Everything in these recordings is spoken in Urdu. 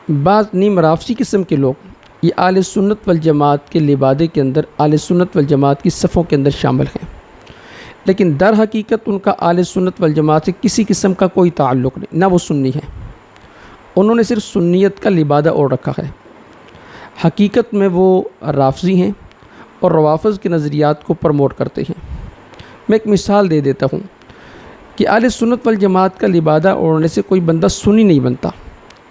بعض نیم رافضی قسم کے لوگ یہ اہل سنت والجماعت کے لبادے کے اندر اہل سنت والجماعت کی صفوں کے اندر شامل ہیں، لیکن در حقیقت ان کا اہل سنت والجماعت سے کسی قسم کا کوئی تعلق نہیں، نہ وہ سنی ہیں، انہوں نے صرف سنیت کا لبادہ اوڑھ رکھا ہے۔ حقیقت میں وہ رافضی ہیں اور روافض کے نظریات کو پروموٹ کرتے ہیں۔ میں ایک مثال دے دیتا ہوں کہ اہل سنت والجماعت کا لبادہ اوڑھنے سے کوئی بندہ سنی نہیں بنتا۔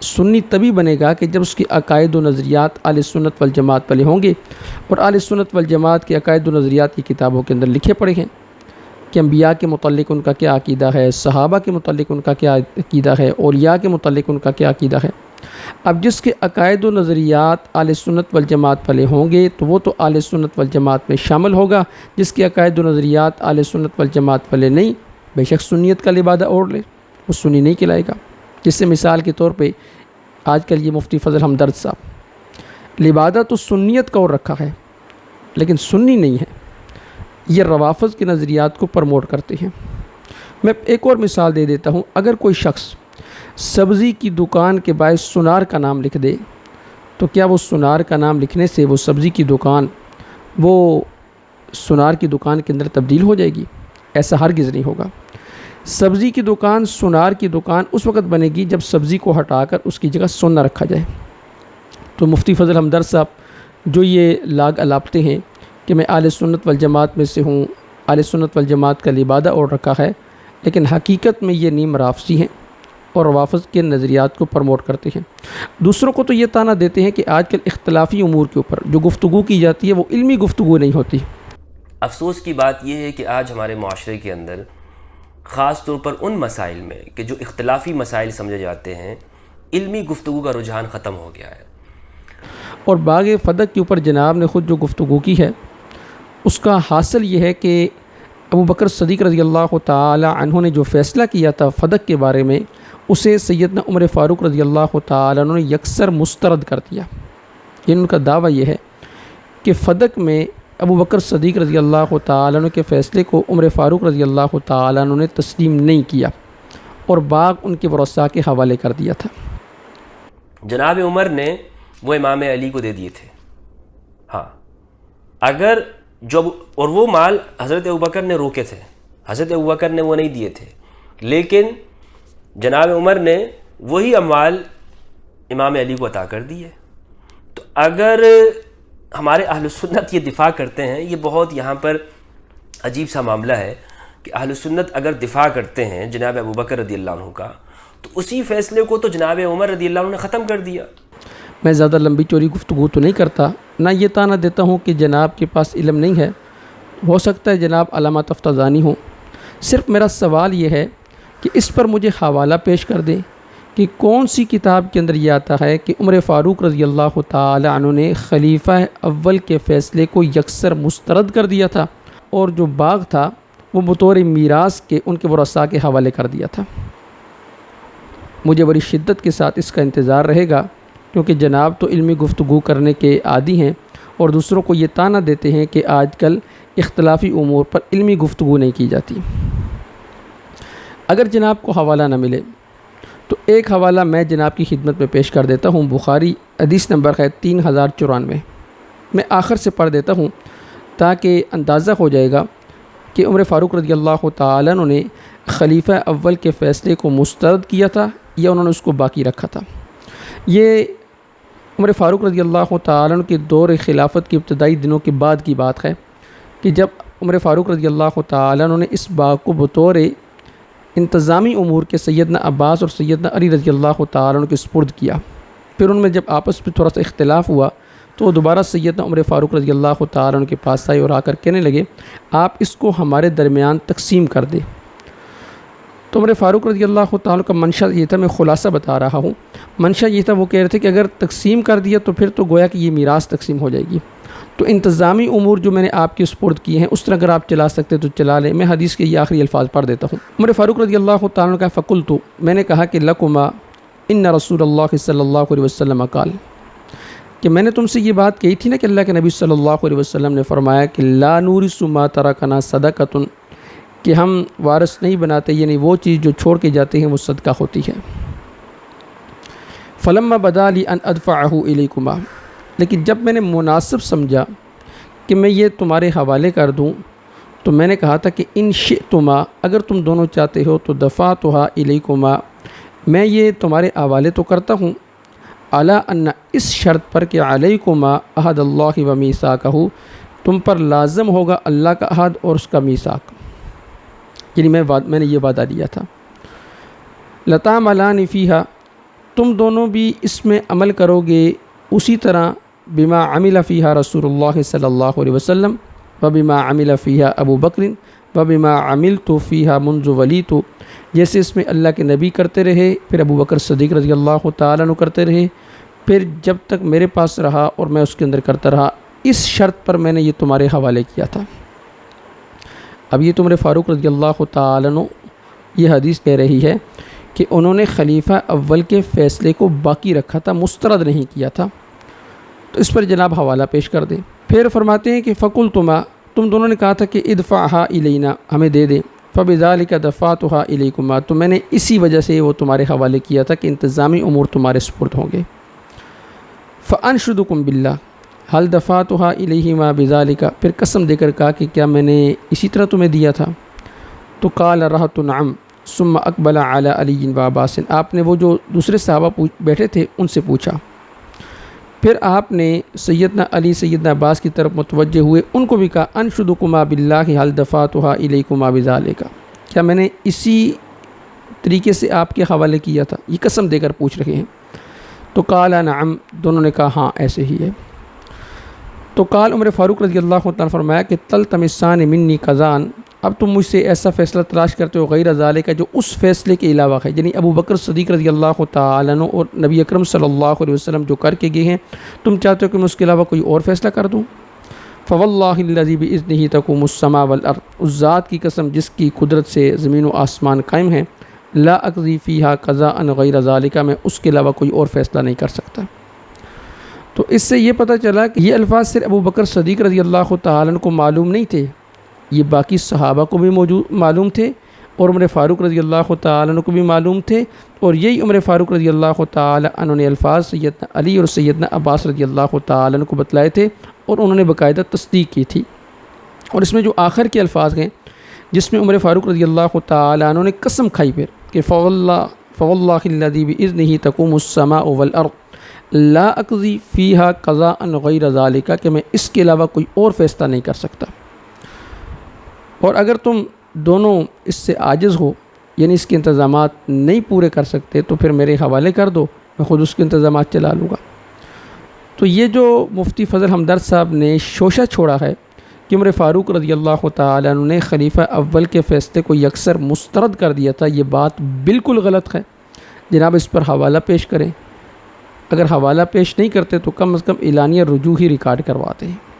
سنی تبھی بنے گا کہ جب اس کے عقائد و نظریات اہل سنت والجماعت والے ہوں گے، اور اہل سنت والجماعت کے عقائد و نظریات کی کتابوں کے اندر لکھے پڑے ہیں کہ انبیاء کے متعلق ان کا کیا عقیدہ ہے، صحابہ کے متعلق ان کا کیا عقیدہ ہے، اولیاء کے متعلق ان کا کیا عقیدہ ہے۔ اب جس کے عقائد و نظریات اہل سنت والجماعت والے ہوں گے تو وہ تو اہل سنت والجماعت میں شامل ہوگا، جس کے عقائد و نظریات اہل سنت والجماعت والے نہیں، بے شک سنیت کا لبادہ اوڑھ لے، وہ سنی نہیں کہلائے گا۔ جس سے مثال کے طور پہ آج کل یہ مفتی فضل ہمدرد صاحب لبادہ تو سنیت کا اور رکھا ہے لیکن سنی نہیں ہے، یہ روافض کے نظریات کو پروموٹ کرتے ہیں۔ میں ایک اور مثال دے دیتا ہوں، اگر کوئی شخص سبزی کی دکان کے باعث سنار کا نام لکھ دے تو کیا وہ سنار کا نام لکھنے سے وہ سبزی کی دکان وہ سنار کی دکان کے اندر تبدیل ہو جائے گی؟ ایسا ہرگز نہیں ہوگا۔ سبزی کی دکان سنار کی دکان اس وقت بنے گی جب سبزی کو ہٹا کر اس کی جگہ سونا رکھا جائے۔ تو مفتی فضل ہمدرد صاحب جو یہ لاگ الاپتے ہیں کہ میں اہل سنت والجماعت میں سے ہوں، اہل سنت والجماعت کا لبادہ اوڑھ رکھا ہے، لیکن حقیقت میں یہ نیم رافضی ہیں اور روافض کے نظریات کو پروموٹ کرتے ہیں۔ دوسروں کو تو یہ طعنہ دیتے ہیں کہ آج کل اختلافی امور کے اوپر جو گفتگو کی جاتی ہے وہ علمی گفتگو نہیں ہوتی۔ افسوس کی بات یہ ہے کہ آج ہمارے معاشرے کے اندر خاص طور پر ان مسائل میں کہ جو اختلافی مسائل سمجھے جاتے ہیں، علمی گفتگو کا رجحان ختم ہو گیا ہے۔ اور باغ فدق کے اوپر جناب نے خود جو گفتگو کی ہے اس کا حاصل یہ ہے کہ ابو بکر صدیق رضی اللہ تعالی عنہ نے جو فیصلہ کیا تھا فدق کے بارے میں، اسے سیدنا عمر فاروق رضی اللہ تعالی عنہ نے یکسر مسترد کر دیا۔ یعنی ان کا دعویٰ یہ ہے کہ فدق میں ابو بکر صدیق رضی اللہ تعالی عنہ کے فیصلے کو عمر فاروق رضی اللہ تعالی عنہ نے تسلیم نہیں کیا اور باغ ان کے ورثاء کے حوالے کر دیا تھا۔ جناب عمر نے وہ امام علی کو دے دیے تھے، ہاں، اگر جب اور وہ مال حضرت ابوبکر نے روکے تھے، حضرت ابوبکر نے وہ نہیں دیے تھے، لیکن جناب عمر نے وہی اموال امام علی کو عطا کر دیے۔ تو اگر ہمارے اہل سنت یہ دفاع کرتے ہیں، یہ بہت یہاں پر عجیب سا معاملہ ہے کہ اہل سنت اگر دفاع کرتے ہیں جناب ابوبکر رضی اللہ عنہ کا، تو اسی فیصلے کو تو جناب عمر رضی اللہ عنہ نے ختم کر دیا۔ میں زیادہ لمبی چوری گفتگو تو نہیں کرتا، نہ یہ طعنہ دیتا ہوں کہ جناب کے پاس علم نہیں ہے، ہو سکتا ہے جناب علامہ تفتزانی ہوں۔ صرف میرا سوال یہ ہے کہ اس پر مجھے حوالہ پیش کر دیں کہ کون سی کتاب کے اندر یہ آتا ہے کہ عمر فاروق رضی اللہ تعالی عنہ نے خلیفہ اول کے فیصلے کو یکسر مسترد کر دیا تھا اور جو باغ تھا وہ بطور میراث کے ان کے ورثاء کے حوالے کر دیا تھا۔ مجھے بڑی شدت کے ساتھ اس کا انتظار رہے گا، کیونکہ جناب تو علمی گفتگو کرنے کے عادی ہیں اور دوسروں کو یہ طعنہ دیتے ہیں کہ آج کل اختلافی امور پر علمی گفتگو نہیں کی جاتی۔ اگر جناب کو حوالہ نہ ملے تو ایک حوالہ میں جناب کی خدمت میں پیش کر دیتا ہوں، بخاری حدیث نمبر ہے 3094۔ میں آخر سے پڑھ دیتا ہوں تاکہ اندازہ ہو جائے گا کہ عمر فاروق رضی اللہ تعالی عنہ نے خلیفہ اول کے فیصلے کو مسترد کیا تھا یا انہوں نے اس کو باقی رکھا تھا۔ یہ عمر فاروق رضی اللہ تعالی عنہ کے دور خلافت کے ابتدائی دنوں کے بعد کی بات ہے کہ جب عمر فاروق رضی اللہ تعالی عنہ نے اس باغ کو بطور انتظامی امور کے سیدنا عباس اور سیدنا علی رضی اللہ تعالی عنہ کے سپرد کیا۔ پھر ان میں جب آپس میں تھوڑا سا اختلاف ہوا تو وہ دوبارہ سیدنا عمر فاروق رضی اللہ تعالی عنہ کے پاس آئے اور آ کر کہنے لگے آپ اس کو ہمارے درمیان تقسیم کر دیں۔ تو عمر فاروق رضی اللہ تعالی عنہ کا منشا یہ تھا، میں خلاصہ بتا رہا ہوں، منشا یہ تھا، وہ کہہ رہے تھے کہ اگر تقسیم کر دیا تو پھر تو گویا کہ یہ میراث تقسیم ہو جائے گی، تو انتظامی امور جو میں نے آپ کے سپرد کیے ہیں اس طرح اگر آپ چلا سکتے تو چلا لیں۔ میں حدیث کے یہ آخری الفاظ پڑھ دیتا ہوں۔ عمر فاروق رضی اللہ تعالی عنہ کا فقلت، میں نے کہا کہ لکما ان رسول اللہ صلی اللہ علیہ وسلم قال، کہ میں نے تم سے یہ بات کہی تھی نا کہ اللہ کے نبی صلی اللہ علیہ وسلم نے فرمایا کہ لا نورث ما ترکنا صدقۃ، کہ ہم وارث نہیں بناتے، یعنی وہ چیز جو چھوڑ کے جاتے ہیں وہ صدقہ ہوتی ہے۔ فلما بدا لی ان ادفعہ الیکما، لیکن جب میں نے مناسب سمجھا کہ میں یہ تمہارے حوالے کر دوں تو میں نے کہا تھا کہ ان شئتما، اگر تم دونوں چاہتے ہو تو دفعتھا الیکما، میں یہ تمہارے حوالے تو کرتا ہوں، علی ان، اس شرط پر کہ علیکما عہد اللہ و میثاقہ، تم پر لازم ہوگا اللہ کا عہد اور اس کا میثاق، یعنی میں نے یہ وعدہ دیا تھا۔ لتعملان فیہا، تم دونوں بھی اس میں عمل کرو گے اسی طرح، بما عمل فیہا رسول اللہ صلی اللہ علیہ وسلم و بما عمل فیہا ابو بکر و بما عملت فیہا منذ ولیت، جیسے اس میں اللہ کے نبی کرتے رہے، پھر ابو بکر صدیق رضی اللہ تعالیٰ عنہ کرتے رہے، پھر جب تک میرے پاس رہا اور میں اس کے اندر کرتا رہا، اس شرط پر میں نے یہ تمہارے حوالے کیا تھا۔ اب یہ عمر فاروق رضی اللہ تعالیٰ عنہ یہ حدیث کہہ رہی ہے کہ انہوں نے خلیفہ اول کے فیصلے کو باقی رکھا تھا، مسترد نہیں کیا تھا، تو اس پر جناب حوالہ پیش کر دیں۔ پھر فرماتے ہیں کہ فقلتما، تم دونوں نے کہا تھا کہ ادفعھا الینا، ہمیں دے دیں، فبذالک دفعتھا الیکما، تو میں نے اسی وجہ سے وہ تمہارے حوالے کیا تھا کہ انتظامی امور تمہارے سپرد ہوں گے۔ فانشدکم باللہ حل دفعتھا الیہما بذالک، پھر قسم دے کر کہا کہ کیا میں نے اسی طرح تمہیں دیا تھا؟ تو قال رہت نعم ثم اقبل علی علی و عباس، آپ نے وہ جو دوسرے صحابہ بیٹھے تھے ان سے پوچھا، پھر آپ نے سیدنا علی سیدنا عباس کی طرف متوجہ ہوئے، ان کو بھی کہا انشدکما باللہ حل دفعتھا الیکما بذالک، کیا میں نے اسی طریقے سے آپ کے حوالے کیا تھا؟ یہ قسم دے کر پوچھ رہے ہیں۔ تو قال نعم، دونوں نے کہا ہاں ایسے ہی ہے۔ تو قال عمر فاروق رضی اللہ عنہ فرمایا کہ تلتمسان منی قضان، اب تم مجھ سے ایسا فیصلہ تلاش کرتے ہو غیر ذالک جو اس فیصلے کے علاوہ ہے، یعنی ابو بکر صدیق رضی اللہ تعالیٰ عنہ اور نبی اکرم صلی اللہ علیہ وسلم جو کر کے گئے ہیں، تم چاہتے ہو کہ میں اس کے علاوہ کوئی اور فیصلہ کر دوں؟ فواللہ الذی باذنہ تقوم السماء والارض، اس ذات کی قسم جس کی قدرت سے زمین و آسمان قائم ہیں، لا اقضی فیہا قضاء غیر ذالک، میں اس کے علاوہ کوئی اور فیصلہ نہیں کر سکتا۔ تو اس سے یہ پتہ چلا کہ یہ الفاظ صرف ابو بکر صدیق رضی اللہ تعالیٰ عنہ کو معلوم نہیں تھے، یہ باقی صحابہ کو بھی معلوم تھے، اور عمر فاروق رضی اللہ تعالیٰ عنہ کو بھی معلوم تھے، اور یہی عمر فاروق رضی اللہ تعالیٰ عنہ نے الفاظ سیدنا علی اور سیدنا عباس رضی اللہ تعالیٰ عنہ کو بتلائے تھے، اور انہوں نے باقاعدہ تصدیق کی تھی۔ اور اس میں جو آخر کے الفاظ ہیں جس میں عمر فاروق رضی اللہ تعالیٰ عنہ نے قسم کھائی پھر کہ فواللہ الذی باذنہ تقوم السماء والارض لا اقضی فیہا قضاء غیر ذالک، کہ میں اس کے علاوہ کوئی اور فیصلہ نہیں کر سکتا، اور اگر تم دونوں اس سے عاجز ہو، یعنی اس کے انتظامات نہیں پورے کر سکتے، تو پھر میرے حوالے کر دو، میں خود اس کے انتظامات چلا لوں گا۔ تو یہ جو مفتی فضل ہمدرد صاحب نے شوشہ چھوڑا ہے کہ عمر فاروق رضی اللہ تعالیٰ عنہ نے خلیفہ اول کے فیصلے کو یکسر مسترد کر دیا تھا، یہ بات بالکل غلط ہے۔ جناب اس پر حوالہ پیش کریں، اگر حوالہ پیش نہیں کرتے تو کم از کم اعلانیہ رجوع ہی ریکارڈ کرواتے ہیں۔